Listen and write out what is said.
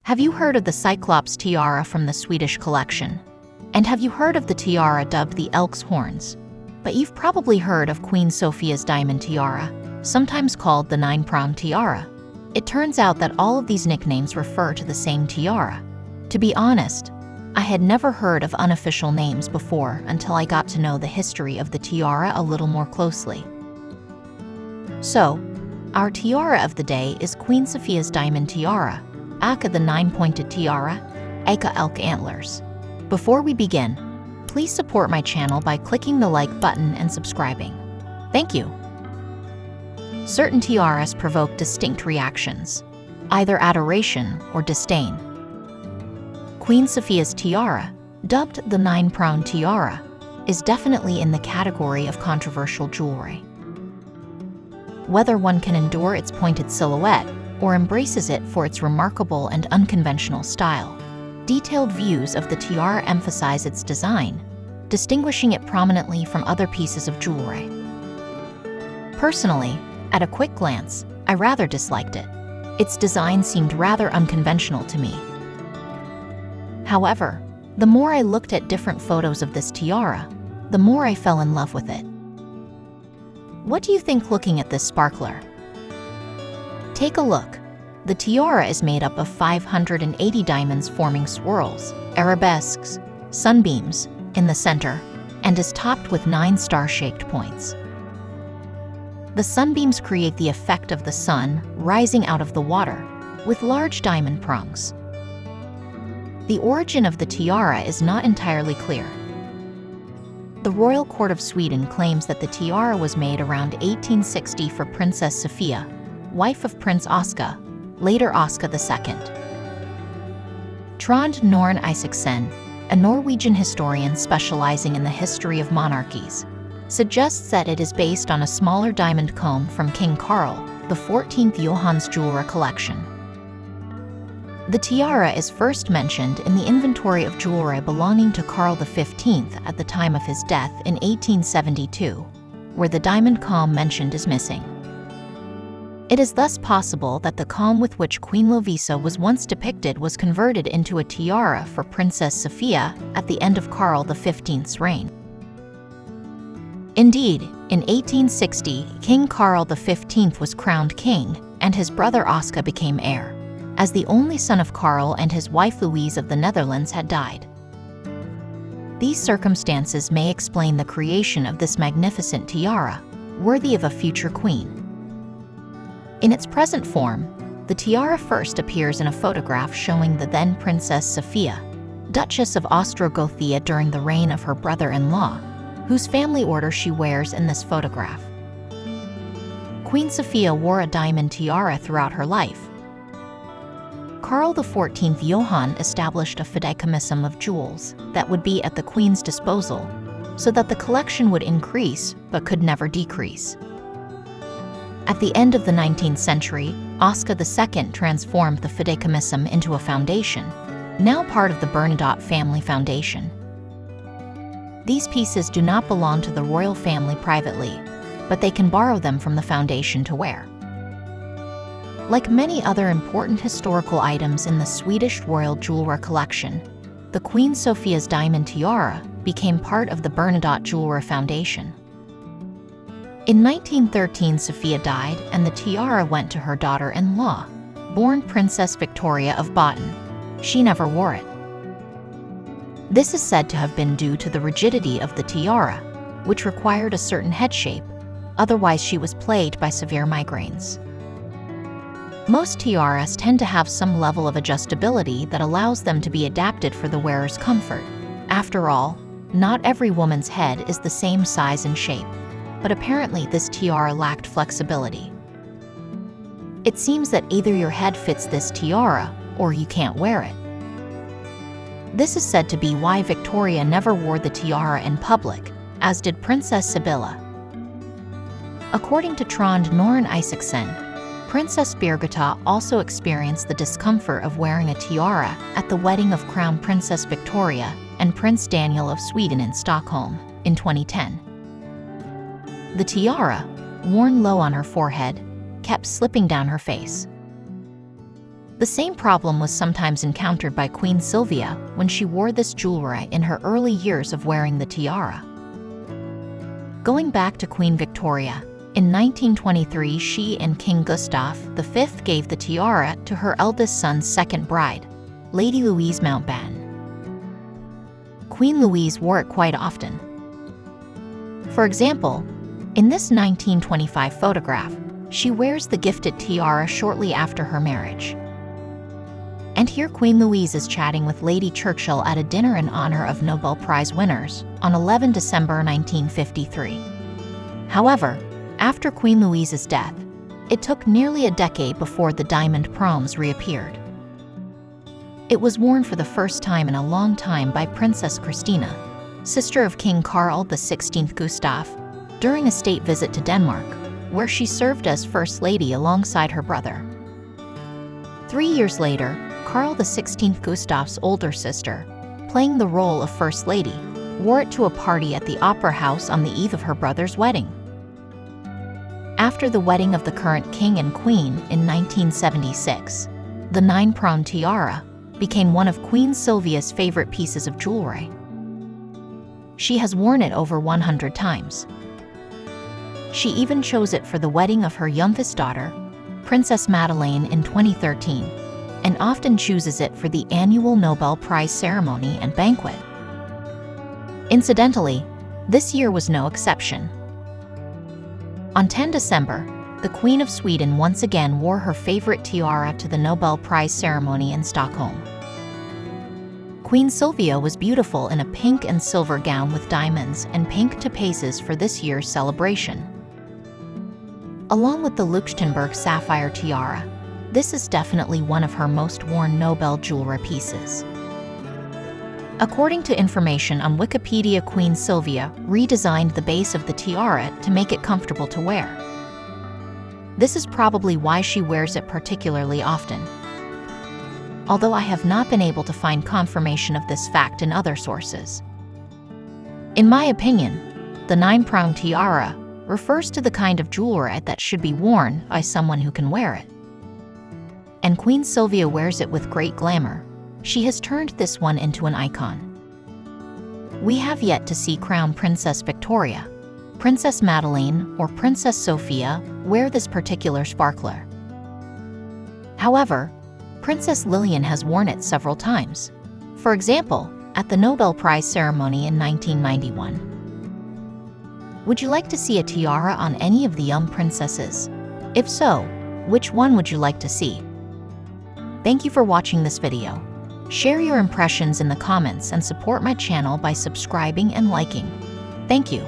Have you heard of the Cyclops tiara from the Swedish collection? And have you heard of the tiara dubbed the Elk's Horns? But you've probably heard of Queen Sophia's diamond tiara, sometimes called the nine-pronged tiara. It turns out that all of these nicknames refer to the same tiara. To be honest, I had never heard of unofficial names before until I got to know the history of the tiara a little more closely. So, our tiara of the day is Queen Sophia's diamond tiara, aka the nine-pointed tiara, aka elk antlers. Before we begin, please support my channel by clicking the like button and subscribing. Thank you. Certain tiaras provoke distinct reactions, either adoration or disdain. Queen Sophia's tiara, dubbed the nine-pronged tiara, is definitely in the category of controversial jewelry. Whether one can endure its pointed silhouette or embraces it for its remarkable and unconventional style, detailed views of the tiara emphasize its design, distinguishing it prominently from other pieces of jewelry. Personally, at a quick glance, I rather disliked it. Its design seemed rather unconventional to me. However, the more I looked at different photos of this tiara, the more I fell in love with it. What do you think looking at this sparkler? Take a look. The tiara is made up of 580 diamonds forming swirls, arabesques, sunbeams, in the center, and is topped with 9 star-shaped points. The sunbeams create the effect of the sun rising out of the water, with large diamond prongs. The origin of the tiara is not entirely clear. The Royal Court of Sweden claims that the tiara was made around 1860 for Princess Silvia, wife of Prince Oscar, later Oscar II. Trond Norn Isaacsen, a Norwegian historian specializing in the history of monarchies, suggests that it is based on a smaller diamond comb from King Carl XIV Johan's jewelry collection. The tiara is first mentioned in the inventory of jewelry belonging to Carl XV at the time of his death in 1872, where the diamond comb mentioned is missing. It is thus possible that the comb with which Queen Lovisa was once depicted was converted into a tiara for Princess Silvia at the end of Carl XV's reign. Indeed, in 1860, King Carl XV was crowned king, and his brother Oscar became heir, as the only son of Carl and his wife Louise of the Netherlands had died. These circumstances may explain the creation of this magnificent tiara, worthy of a future queen. In its present form, the tiara first appears in a photograph showing the then Princess Silvia, Duchess of Ostrogothia during the reign of her brother-in-law, whose family order she wears in this photograph. Queen Silvia wore a diamond tiara throughout her life. Carl XIV Johann established a fideicommission of jewels that would be at the Queen's disposal, so that the collection would increase but could never decrease. At the end of the 19th century, Oscar II transformed the fideicommission into a foundation, now part of the Bernadotte Family Foundation. These pieces do not belong to the royal family privately, but they can borrow them from the foundation to wear. Like many other important historical items in the Swedish royal jewelry collection, the Queen Sophia's diamond tiara became part of the Bernadotte Jewelry Foundation. In 1913, Sophia died, and the tiara went to her daughter-in-law, born Princess Victoria of Botten. She never wore it. This is said to have been due to the rigidity of the tiara, which required a certain head shape, otherwise she was plagued by severe migraines. Most tiaras tend to have some level of adjustability that allows them to be adapted for the wearer's comfort. After all, not every woman's head is the same size and shape, but apparently this tiara lacked flexibility. It seems that either your head fits this tiara, or you can't wear it. This is said to be why Victoria never wore the tiara in public, as did Princess Sibylla. According to Trond Norn Isaacsen, Princess Birgitta also experienced the discomfort of wearing a tiara at the wedding of Crown Princess Victoria and Prince Daniel of Sweden in Stockholm in 2010. The tiara, worn low on her forehead, kept slipping down her face. The same problem was sometimes encountered by Queen Silvia when she wore this jewelry in her early years of wearing the tiara. Going back to Queen Victoria, in 1923 she and King Gustav V gave the tiara to her eldest son's second bride, Lady Louise Mountbatten. Queen Louise wore it quite often. For example, in this 1925 photograph, she wears the gifted tiara shortly after her marriage. And here Queen Louise is chatting with Lady Churchill at a dinner in honor of Nobel Prize winners on 11 December 1953. However, after Queen Louise's death, it took nearly a decade before the diamond prongs reappeared. It was worn for the first time in a long time by Princess Christina, sister of King Carl XVI Gustaf, during a state visit to Denmark, where she served as First Lady alongside her brother. 3 years later, Carl XVI Gustaf's older sister, playing the role of First Lady, wore it to a party at the Opera House on the eve of her brother's wedding. After the wedding of the current King and Queen in 1976, the 9-pronged tiara became one of Queen Silvia's favorite pieces of jewelry. She has worn it over 100 times. She even chose it for the wedding of her youngest daughter, Princess Madeleine, in 2013, and often chooses it for the annual Nobel Prize ceremony and banquet. Incidentally, this year was no exception. On 10 December, the Queen of Sweden once again wore her favorite tiara to the Nobel Prize ceremony in Stockholm. Queen Silvia was beautiful in a pink and silver gown with diamonds and pink topazes for this year's celebration. Along with the Leuchtenberg sapphire tiara, this is definitely one of her most worn Nobel jewelry pieces. According to information on Wikipedia, Queen Silvia redesigned the base of the tiara to make it comfortable to wear. This is probably why she wears it particularly often, although I have not been able to find confirmation of this fact in other sources. In my opinion, the 9-pronged tiara refers to the kind of jewelry that should be worn by someone who can wear it. And Queen Silvia wears it with great glamour. She has turned this one into an icon. We have yet to see Crown Princess Victoria, Princess Madeleine, or Princess Sophia wear this particular sparkler. However, Princess Lilian has worn it several times. For example, at the Nobel Prize ceremony in 1991. Would you like to see a tiara on any of the young princesses? If so, which one would you like to see? Thank you for watching this video. Share your impressions in the comments and support my channel by subscribing and liking. Thank you.